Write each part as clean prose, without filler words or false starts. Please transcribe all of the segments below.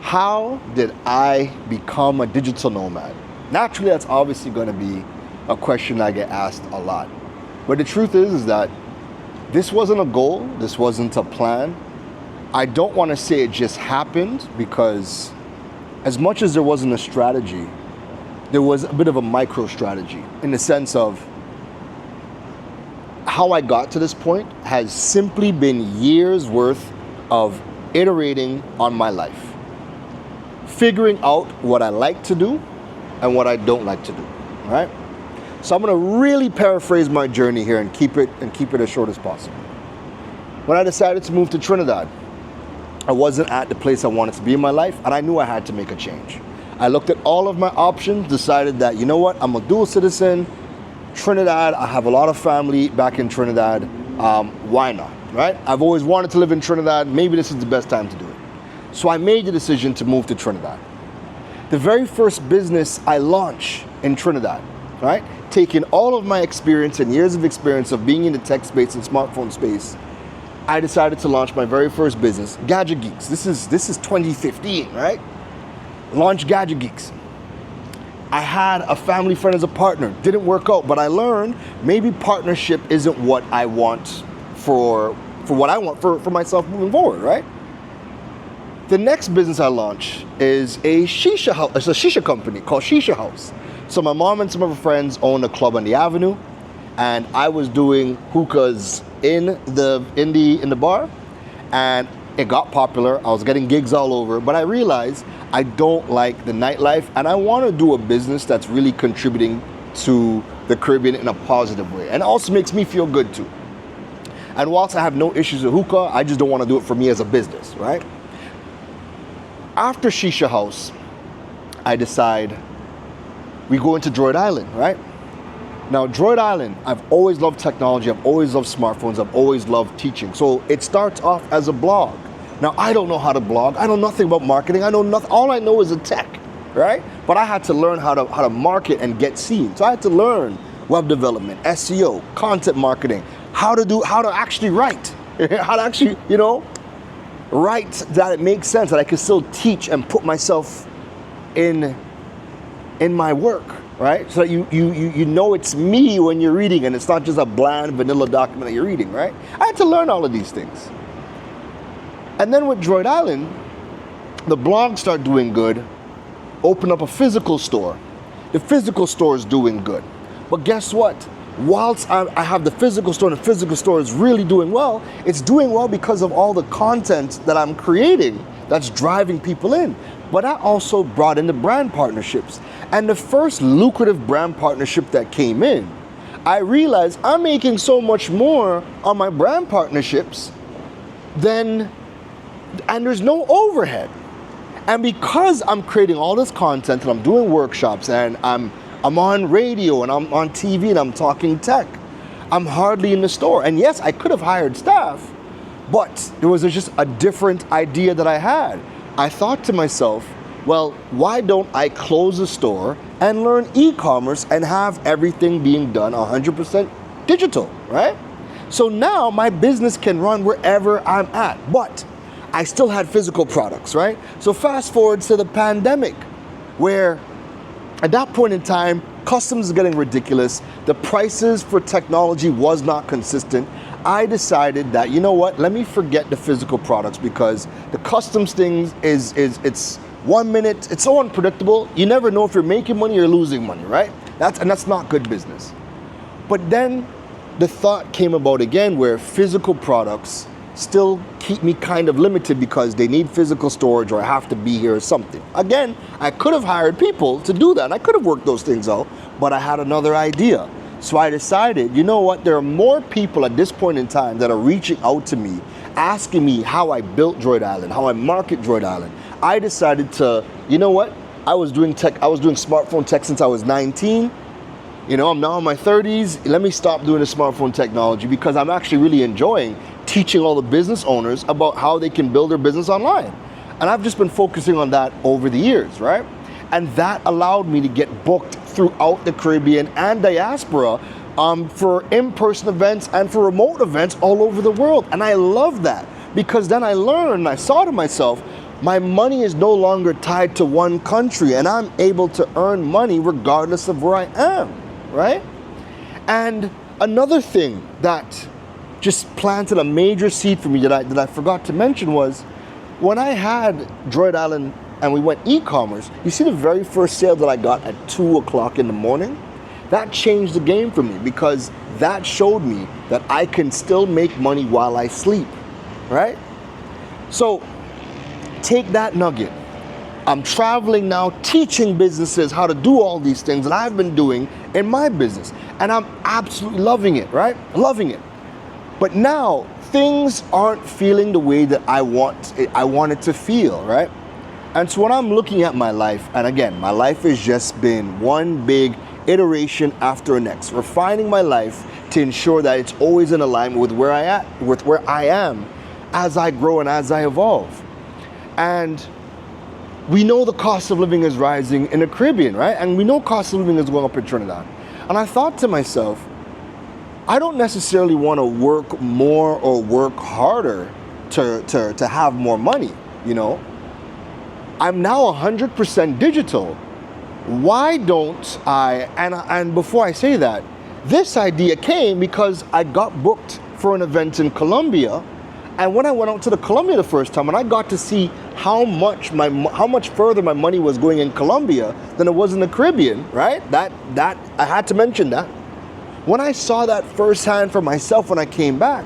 How did I become a digital nomad? Naturally, that's obviously going to be a question I get asked a lot. But the truth is that this wasn't a goal, this wasn't a plan. I don't want to say it just happened, because as much as there wasn't a strategy, there was a bit of a micro strategy, in the sense of how I got to this point has simply been years worth of iterating on my life, figuring out what I like to do and what I don't like to do, right? So I'm going to really paraphrase my journey here and keep it as short as possible. When I decided to move to Trinidad, I wasn't at the place I wanted to be in my life, and I knew I had to make a change. I looked at all of my options, decided that, you know what, I'm a dual citizen, Trinidad, I have a lot of family back in Trinidad, why not, right? I've always wanted to live in Trinidad, maybe this is the best time to do it. So I made the decision to move to Trinidad. The very first business I launched in Trinidad, right? Taking all of my experience and years of experience of being in the tech space and smartphone space, I decided to launch my very first business, Gadget Geeks. This is 2015, right? Launched Gadget Geeks. I had a family friend as a partner. Didn't work out, but I learned maybe partnership isn't what I want for what I want for myself moving forward, right? The next business I launched is a Shisha House. It's a Shisha company called Shisha House. So my mom and some of her friends owned a club on the avenue, and I was doing hookahs in the bar, and it got popular. I was getting gigs all over, but I realized I don't like the nightlife, and I want to do a business that's really contributing to the Caribbean in a positive way, and it also makes me feel good too. And whilst I have no issues with hookah, I just don't want to do it for me as a business, right? After Shisha House, I decide we go into Droid Island, right? Now, Droid Island, I've always loved technology, I've always loved smartphones, I've always loved teaching. So it starts off as a blog. Now, I don't know how to blog, I know nothing about marketing, I know nothing, all I know is a tech, right? But I had to learn how to market and get seen. So I had to learn web development, SEO, content marketing, how to actually write, how to actually, write that it makes sense, that I can still teach and put myself in my work, right? So that you know it's me when you're reading, and it's not just a bland vanilla document that you're reading, right? I had to learn all of these things. And then with Droid Island, the blog started doing good, open up a physical store. The physical store is doing good. But guess what? Whilst I have the physical store, and the physical store is really doing well, it's doing well because of all the content that I'm creating that's driving people in. But I also brought in the brand partnerships. And the first lucrative brand partnership that came in, I realized I'm making so much more on my brand partnerships and there's no overhead. And because I'm creating all this content and I'm doing workshops and I'm on radio and I'm on TV and I'm talking tech, I'm hardly in the store. And yes, I could have hired staff, but there was just a different idea that I had. I thought to myself, well, why don't I close the store and learn e-commerce and have everything being done 100% digital, right? So now my business can run wherever I'm at, but I still had physical products, right? So fast forward to the pandemic, where at that point in time, customs is getting ridiculous. The prices for technology was not consistent. I decided that, you know what, let me forget the physical products, because the customs thing it's 1 minute, it's so unpredictable. You never know if you're making money or losing money, right? That's not good business. But then the thought came about again, where physical products still keep me kind of limited because they need physical storage, or I have to be here or something. Again, I could have hired people to do that, and I could have worked those things out, but I had another idea. So I decided, you know what, there are more people at this point in time that are reaching out to me, asking me how I built Droid Island, how I market Droid Island. I decided to, you know what, I was doing smartphone tech since I was 19. I'm now in my 30s. Let me stop doing the smartphone technology, because I'm actually really enjoying teaching all the business owners about how they can build their business online. And I've just been focusing on that over the years, right? And that allowed me to get booked throughout the Caribbean and diaspora for in-person events and for remote events all over the world. And I love that, because then I learned, I saw to myself, my money is no longer tied to one country, and I'm able to earn money regardless of where I am, right? And another thing that just planted a major seed for me that I forgot to mention was when I had Droid Island and we went e-commerce, you see the very first sale that I got at 2 o'clock in the morning? That changed the game for me because that showed me that I can still make money while I sleep, right? So take that nugget. I'm traveling now, teaching businesses how to do all these things that I've been doing in my business. And I'm absolutely loving it, right? Loving it. But now things aren't feeling the way that I want it to feel, right? And so when I'm looking at my life, and again, my life has just been one big iteration after the next, refining my life to ensure that it's always in alignment with where I am as I grow and as I evolve. And we know the cost of living is rising in the Caribbean, right? And we know cost of living is going up in Trinidad. And I thought to myself, I don't necessarily want to work more or work harder to have more money, you know? I'm now 100% digital. Why don't I, and before I say that, this idea came because I got booked for an event in Colombia. And when I went out to the Colombia the first time, and I got to see how much further my money was going in Colombia than it was in the Caribbean, right? That I had to mention that. When I saw that firsthand for myself when I came back,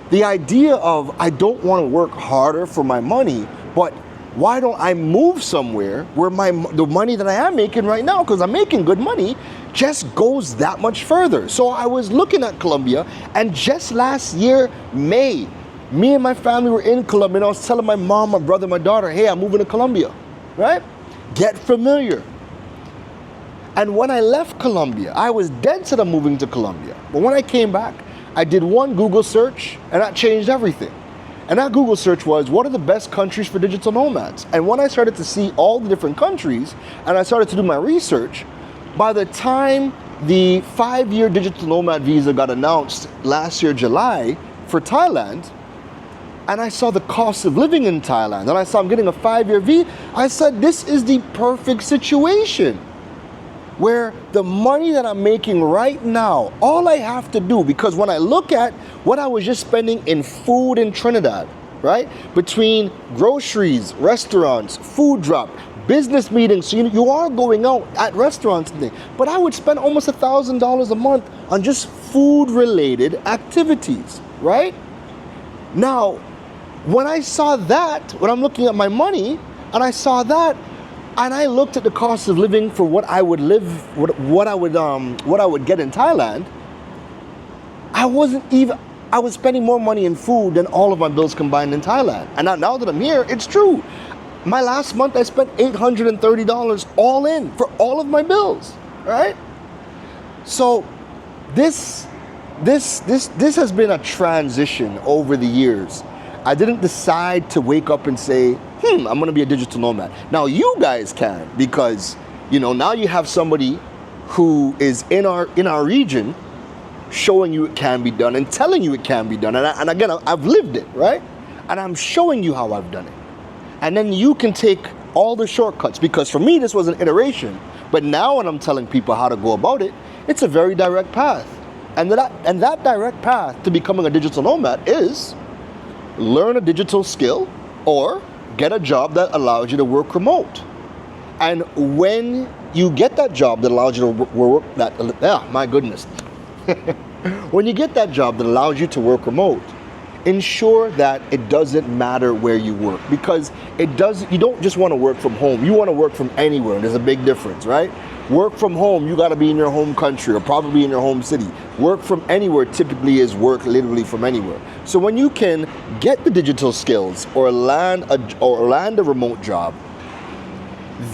the idea of I don't want to work harder for my money, but why don't I move somewhere where the money that I am making right now, because I'm making good money, just goes that much further. So I was looking at Colombia, and just last year, May, me and my family were in Colombia, and I was telling my mom, my brother, my daughter, hey, I'm moving to Colombia, right? Get familiar. And when I left Colombia, I was dead set on moving to Colombia. But when I came back, I did one Google search, and that changed everything. And that Google search was, what are the best countries for digital nomads? And when I started to see all the different countries, and I started to do my research, by the time the 5-year digital nomad visa got announced last year, July, for Thailand, and I saw the cost of living in Thailand, and I saw I'm getting a 5-year visa, I said, this is the perfect situation where the money that I'm making right now, all I have to do, because when I look at what I was just spending in food in Trinidad, right? Between groceries, restaurants, food drop, business meetings, so you are going out at restaurants today, but I would spend almost $1,000 a month on just food-related activities, right? Now, when I saw that, when I'm looking at my money, and I saw that, and I looked at the cost of living for what I would what I would get in Thailand, I was spending more money in food than all of my bills combined in Thailand. And now that I'm here, it's true. My last month I spent $830 all in for all of my bills, right? So this has been a transition over the years. I didn't decide to wake up and say, I'm gonna be a digital nomad. Now you guys can, because now you have somebody who is in our region showing you it can be done and telling you it can be done. And again, I've lived it, right? And I'm showing you how I've done it. And then you can take all the shortcuts, because for me this was an iteration. But now when I'm telling people how to go about it, it's a very direct path. And that direct path to becoming a digital nomad is learn a digital skill or get a job that allows you to work remote. And when you get that job that allows you to work my goodness. When you get that job that allows you to work remote, ensure that it doesn't matter where you work, because you don't just want to work from home. You want to work from anywhere. And there's a big difference, right? Work from home, you got to be in your home country or probably in your home city. Work from anywhere typically is work literally from anywhere. So when you can get the digital skills or land a remote job,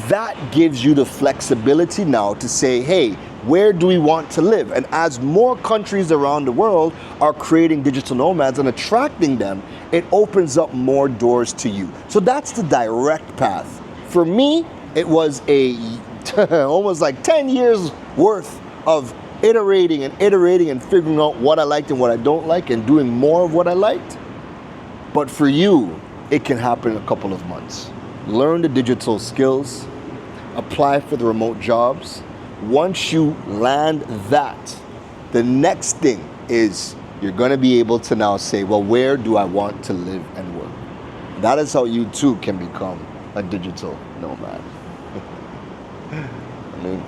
that gives you the flexibility now to say, hey, where do we want to live? And as more countries around the world are creating digital nomads and attracting them, it opens up more doors to you. So that's the direct path. For me, it was almost like 10 years worth of iterating and figuring out what I liked and what I don't like and doing more of what I liked. But for you, it can happen in a couple of months. Learn the digital skills, apply for the remote jobs. Once you land that, the next thing is you're going to be able to now say, well, where do I want to live and work? That is how you too can become a digital nomad. I mean,